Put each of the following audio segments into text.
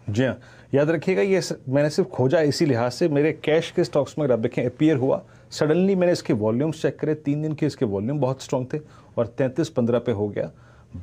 जी हाँ, याद रखिएगा ये मैंने सिर्फ खोजा इसी लिहाज से, मेरे कैश के स्टॉक्स में अगर आप देखें अपीयर हुआ, सडनली मैंने इसके वॉल्यूम्स चेक करे, 3 दिन के इसके वॉल्यूम बहुत स्ट्रॉन्ग थे और 33-15 पे हो गया।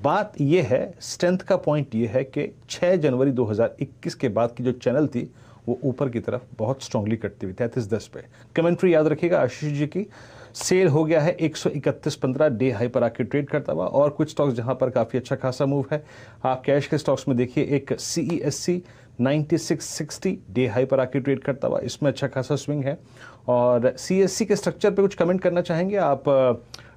बात ये है, स्ट्रेंथ का पॉइंट ये है कि 6 जनवरी 2021 के बाद की जो चैनल थी वो ऊपर की तरफ बहुत स्ट्रांगली कटती हुई 33.10 पे। कमेंट्री याद रखिएगा आशीष जी की, सेल हो गया है 131.15 डे हाई पर आके ट्रेड करता हुआ, और कुछ स्टॉक्स जहां पर काफ़ी अच्छा खासा मूव है। आप कैश के स्टॉक्स में देखिए, एक CESC 9660 डे हाई पर आके ट्रेड करता हुआ, इसमें अच्छा खासा स्विंग है। और CSC के स्ट्रक्चर पे कुछ कमेंट करना चाहेंगे आप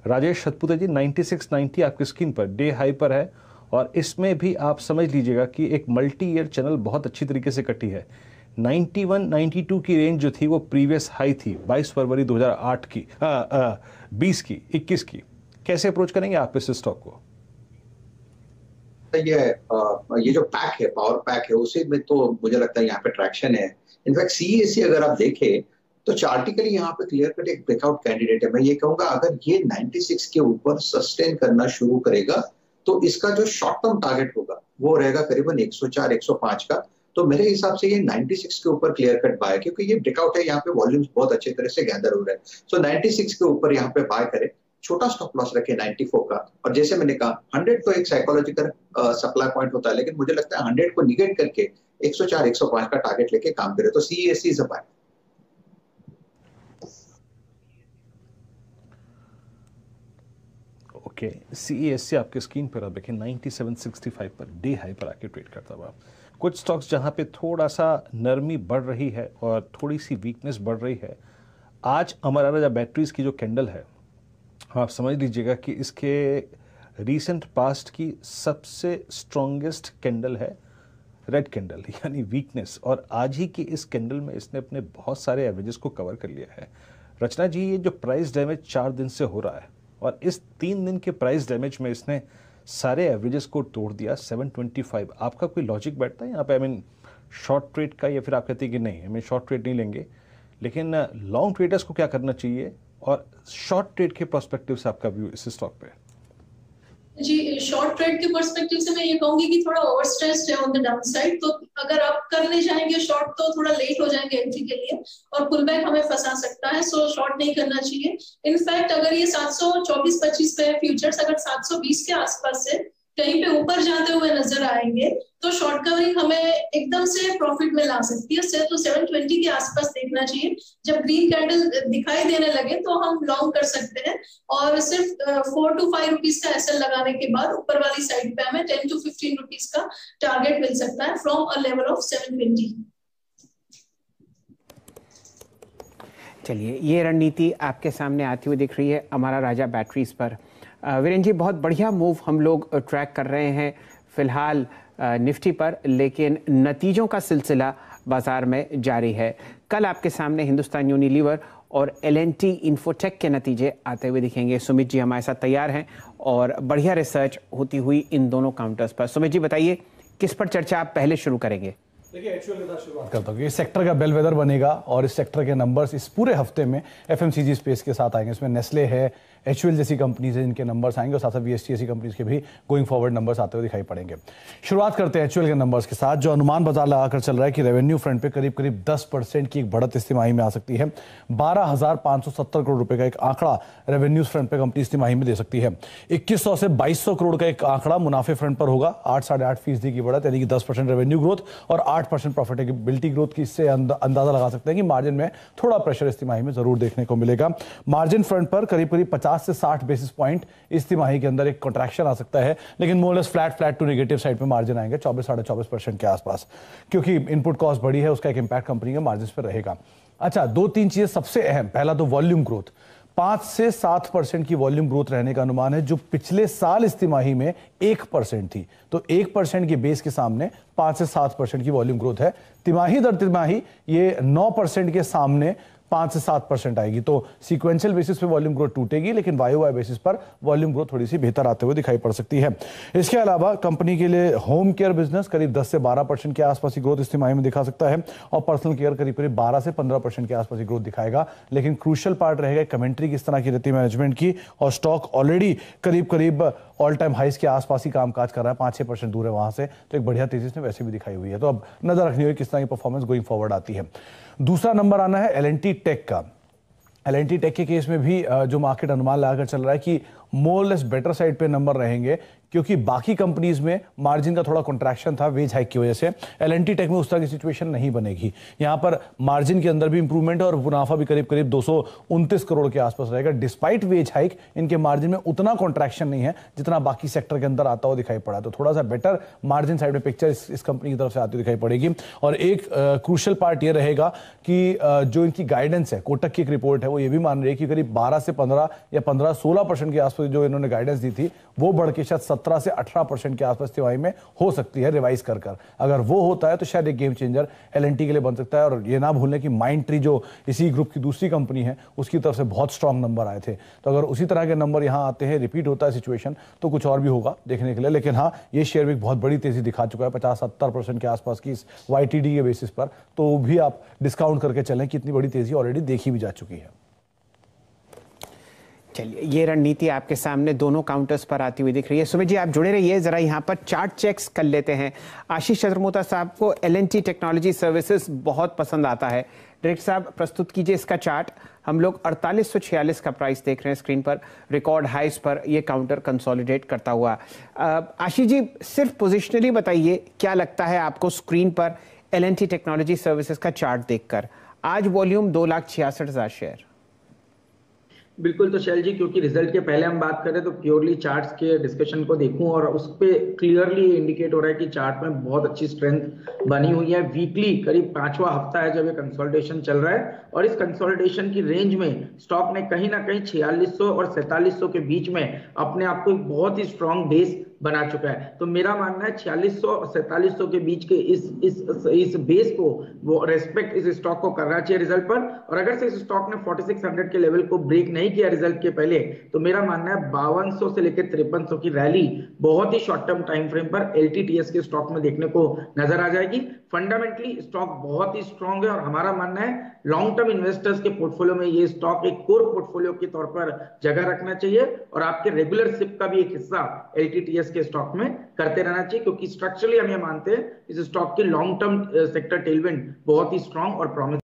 राजेश सतपुते जी? 9690 आपकी स्क्रीन पर डे हाई पर है, और इसमें भी आप समझ लीजिएगा कि एक मल्टी ईयर चैनल बहुत अच्छी तरीके से कटी है। 91-92 की रेंज जो थी वो प्रीवियस हाई थी 22 फरवरी 2008 की 20 की 21 की। कैसे अप्रोच करेंगे आप इस स्टॉक को? ये जो पैक है, पावर पैक है, उसी में तो मुझे लगता है यहाँ पे ट्रैक्शन है। इनफैक्ट CESC अगर आप देखें तो चार्टिकली यहाँ पे क्लियर कट एक ब्रेकआउट कैंडिडेट है। मैं ये कहूंगा अगर ये 96 के ऊपर सस्टेन करना शुरू करेगा तो इसका जो शॉर्ट टर्म टारगेट होगा वो रहेगा करीबन 104-105 का। तो मेरे हिसाब से ये 96 के ऊपर क्लियर कट बाय, क्योंकि ये ब्रेकआउट है, यहाँ पे वॉल्यूम्स बहुत अच्छे तरह से गैदर हो रहे हैं। सो 96 के ऊपर यहाँ पे बाय करें, छोटा स्टॉप लॉस रखे 94 का। और जैसे मैंने कहा 100 तो एक साइकोलॉजिकल सप्लाई पॉइंट होता है, लेकिन मुझे लगता है 100 को निगेट करके 104-105 का टारगेट लेके काम करे तो CESC is a buy. Okay, CESC आपके स्क्रीन पर आप देखें 9765 पर डे हाई पर आके ट्रेड करता हुआ। कुछ स्टॉक्स जहां पे थोड़ा सा नरमी बढ़ रही है और थोड़ी सी वीकनेस बढ़ रही है। आज अमर राजा बैटरीज की जो कैंडल है, आप समझ लीजिएगा कि इसके रीसेंट पास्ट की सबसे स्ट्रॉन्गेस्ट कैंडल है रेड कैंडल, यानी वीकनेस। और आज ही की इस कैंडल में इसने अपने बहुत सारे एवरेजेस को कवर कर लिया है। रचना जी, ये जो प्राइस डैमेज 4 दिन से हो रहा है और इस 3 दिन के प्राइस डैमेज में इसने सारे एवरेजेस को तोड़ दिया 725। आपका कोई लॉजिक बैठता है यहाँ पे? आई मीन शॉर्ट ट्रेड का, या फिर आप कहते हैं कि नहीं हमें शॉर्ट ट्रेड नहीं लेंगे, लेकिन लॉन्ग ट्रेडर्स को क्या करना चाहिए और शॉर्ट ट्रेड के पर्सपेक्टिव से आपका व्यू इस स्टॉक पे? जी, शॉर्ट ट्रेड के पर्सपेक्टिव से मैं ये कहूंगी कि थोड़ा ओवर स्ट्रेस्ड है ऑन द डाउन साइड, तो अगर आप करने जाएंगे शॉर्ट तो थोड़ा लेट हो जाएंगे एंट्री के लिए और पुल बैक हमें फंसा सकता है। सो शॉर्ट नहीं करना चाहिए। इनफैक्ट अगर ये 724-25 पे फ्यूचर्स अगर 720 के आसपास से कहीं पे ऊपर जाते हुए नजर आएंगे तो शॉर्ट कवरिंग हमें एकदम से प्रॉफिट में ला सकती है। तो 720 के आसपास देखना चाहिए। जब ग्रीन कैंडल दिखाई देने लगे तो हम लॉन्ग कर सकते हैं, और सिर्फ 4 to 5 रुपीज का एसएल लगाने के बाद ऊपर वाली साइड पे हमें 10 to 15 रुपीज का टारगेट मिल सकता है फ्रॉम अ लेवल ऑफ 720। चलिए, ये रणनीति आपके सामने आती हुई दिख रही है हमारा राजा बैटरीज पर। वीरेंद्र जी, बहुत बढ़िया मूव हम लोग ट्रैक कर रहे हैं फिलहाल निफ्टी पर, लेकिन नतीजों का सिलसिला बाजार में जारी है। कल आपके सामने हिंदुस्तान यूनिलीवर और L&T इन्फोटेक के नतीजे आते हुए दिखेंगे। सुमित जी हमारे साथ तैयार हैं और बढ़िया रिसर्च होती हुई इन दोनों काउंटर्स पर। सुमित जी बताइए, किस पर चर्चा आप पहले शुरू करेंगे? देखिए, एचयूएल के साथ शुरुआत करता हूँ। ये सेक्टर का बेलवेदर बनेगा और इस सेक्टर के नंबर्स इस पूरे हफ्ते में FMCG स्पेस के साथ आएंगे। इसमें नेस्ले है, एचयूएल जैसी कंपनीज हैं जिनके नंबर्स आएंगे, और साथ साथ VST जैसी कंपनीज के भी गोइंग फॉरवर्ड नंबर्स आते हुए दिखाई पड़ेंगे। शुरुआत करते हैं एचयूएल के नंबर्स के साथ, जो अनुमान बाजार लगाकर चल रहा है कि रेवेन्यू फ्रंट पे करीब करीब 10% की एक बढ़त इस तिमाही में आ सकती है। 12,570 करोड़ रुपए का एक आंकड़ा रेवेन्यूज फ्रंट पे कंपनी इस तिमाही में दे सकती है। 2100 से 2200 करोड़ का एक आंकड़ा मुनाफे फ्रंट पर होगा। 8-8.5% की बढ़त, यानी कि 10% रेवेन्यू ग्रोथ और 8% प्रॉफिटेबिलिटी ग्रोथ की। इससे अंदाजा लगा सकते हैं कि मार्जिन में थोड़ा प्रेशर इस तिमाही में जरूर देखने को मिलेगा। मार्जिन फ्रंट पर करीब करीब 50 से 60 बेसिस पॉइंट इस तिमाही के अंदर एक कॉन्ट्रैक्शन आ सकता है, लेकिन मोरलेस फ्लैट टू नेगेटिव साइड पे मार्जिन आएंगे 24-24.5% के आसपास, क्योंकि इनपुट कॉस्ट बढ़ी है, उसका एक इंपैक्ट कंपनी के मार्जिन पर रहेगा। अच्छा, 2-3 चीजें सबसे अहम। पहला तो वॉल्यूम ग्रोथ, 5 से 7% की वॉल्यूम ग्रोथ रहने का अनुमान है, जो पिछले साल इस तिमाही में 1% थी। तो 1% के बेस के सामने 5 से 7% की वॉल्यूम ग्रोथ है। तिमाही दर तिमाही ये 9% के सामने 5 से 7% आएगी। तो सीक्वेंशियल बेसिस पे वॉल्यूम ग्रोथ टूटेगी, लेकिन YOY बेसिस पर वॉल्यूम ग्रोथ थोड़ी सी बेहतर आते हुए दिखाई पड़ सकती है। इसके अलावा कंपनी के लिए होम केयर बिजनेस करीब 10 से 12% के आसपास की ग्रोथ इस तिमाही में दिखा सकता है, और पर्सनल केयर करीब करीब 12 से 15% के आसपास की ग्रोथ दिखाएगा। लेकिन क्रूशियल पार्ट रहेगा कमेंट्री किस तरह की रहती है मैनेजमेंट की, और स्टॉक ऑलरेडी करीब करीब ऑल टाइम हाइस के आसपास ही कामकाज कर रहा है, 5-6% दूर है वहां से, तो एक बढ़िया तेजी इसने वैसे भी दिखाई हुई है। तो अब नजर रखनी होगी किस तरह की परफॉर्मेंस गोइंग फॉरवर्ड आती है। दूसरा नंबर आना है एल&टी टेक का। एल&टी टेक के केस में भी जो मार्केट अनुमान लगाकर चल रहा है कि मोर लेस बेटर साइड पे नंबर रहेंगे, क्योंकि बाकी कंपनीज में मार्जिन का थोड़ा कॉन्ट्रैक्शन था वेज हाइक की वजह से। एल&टी टेक में उस तरह की सिचुएशन नहीं बनेगी। यहां पर मार्जिन के अंदर भी इंप्रूवमेंट है और मुनाफा भी करीब करीब 229 करोड़ के आसपास रहेगा। डिस्पाइट वेज हाइक इनके मार्जिन में उतना कॉन्ट्रैक्शन नहीं है जितना बाकी सेक्टर के अंदर आता हुआ दिखाई पड़ा। तो थोड़ा सा बेटर मार्जिन साइड में पिक्चर इस कंपनी की तरफ से आती हुई दिखाई पड़ेगी। और एक क्रूशियल पार्ट ये रहेगा कि जो इनकी गाइडेंस है, कोटक की एक रिपोर्ट है, वो ये भी मान रही है कि करीब 12 से 15 या 15-16% के आसपास जो इन्होंने गाइडेंस दी थी वो बढ़ के शायद 17 से 18% के आसपास तिमाही में हो सकती है रिवाइज कर। अगर वो होता है तो शायद एक गेम चेंजर एल&टी के लिए बन सकता है। और ये ना भूलने कि माइंडट्री जो इसी ग्रुप की दूसरी कंपनी है उसकी तरफ से बहुत स्ट्रांग नंबर आए थे। तो अगर उसी तरह के नंबर यहां आते हैं, रिपीट होता है सिचुएशन, तो कुछ और भी होगा देखने के लिए। लेकिन हाँ, ये शेयर भी बहुत बड़ी तेजी दिखा चुका है 50-70% के आसपास की इस YTD के बेसिस पर। तो भी आप डिस्काउंट करके चलें कि इतनी बड़ी तेजी ऑलरेडी देखी भी जा चुकी है। चलिए, ये रणनीति आपके सामने दोनों काउंटर्स पर आती हुई दिख रही है। सुमित जी, आप जुड़े रहिए, जरा यहाँ पर चार्ट चेक्स कर लेते हैं। आशीष चंद्रमोता साहब को एल&टी टेक्नोलॉजी सर्विसेज बहुत पसंद आता है। डायरेक्टर साहब, प्रस्तुत कीजिए इसका चार्ट। हम लोग 4846 का प्राइस देख रहे हैं स्क्रीन पर, रिकॉर्ड हाइस पर ये काउंटर कंसोलिडेट करता हुआ। आशीष जी, सिर्फ पोजिशनली बताइए, क्या लगता है आपको स्क्रीन पर एल&टी टेक्नोलॉजी सर्विसेज का चार्ट देखकर? आज वॉल्यूम 2,66,000 शेयर। बिल्कुल। तो शैल जी, क्योंकि रिजल्ट के पहले हम बात करें तो प्योरली चार्ट्स के डिस्कशन को देखूं और उस पे क्लियरली इंडिकेट हो रहा है कि चार्ट में बहुत अच्छी स्ट्रेंथ बनी हुई है। वीकली करीब 5वां हफ्ता है जब ये कंसोलिडेशन चल रहा है और इस कंसोलिडेशन की रेंज में स्टॉक ने कहीं ना कहीं 4600 और 4700 के बीच में अपने आप को एक बहुत ही स्ट्रॉन्ग बेस बना चुका है। तो मेरा मानना है 4600 और 4700 के बीच के इस बेस को वो रेस्पेक्ट इस स्टॉक को करना चाहिए रिजल्ट पर। और अगर से इस स्टॉक ने 4600 के लेवल को ब्रेक नहीं किया रिजल्ट के पहले, तो मेरा मानना है 5200 से लेकर 5300 की रैली बहुत ही शॉर्ट टर्म टाइम फ्रेम पर LTTS के स्टॉक में देखने को नजर आ जाएगी। फंडामेंटली स्टॉक बहुत ही स्ट्रॉन्ग है और हमारा मानना है लॉन्ग टर्म इन्वेस्टर्स के पोर्टफोलियो में ये स्टॉक एक कोर पोर्टफोलियो के तौर पर जगह रखना चाहिए और आपके रेगुलर सिप का भी एक हिस्सा LTTS के स्टॉक में करते रहना चाहिए, क्योंकि स्ट्रक्चरली हम ये मानते हैं इस स्टॉक के लॉन्ग टर्म सेक्टर टेलविंड बहुत ही स्ट्रॉन्ग और प्रॉमिसिंग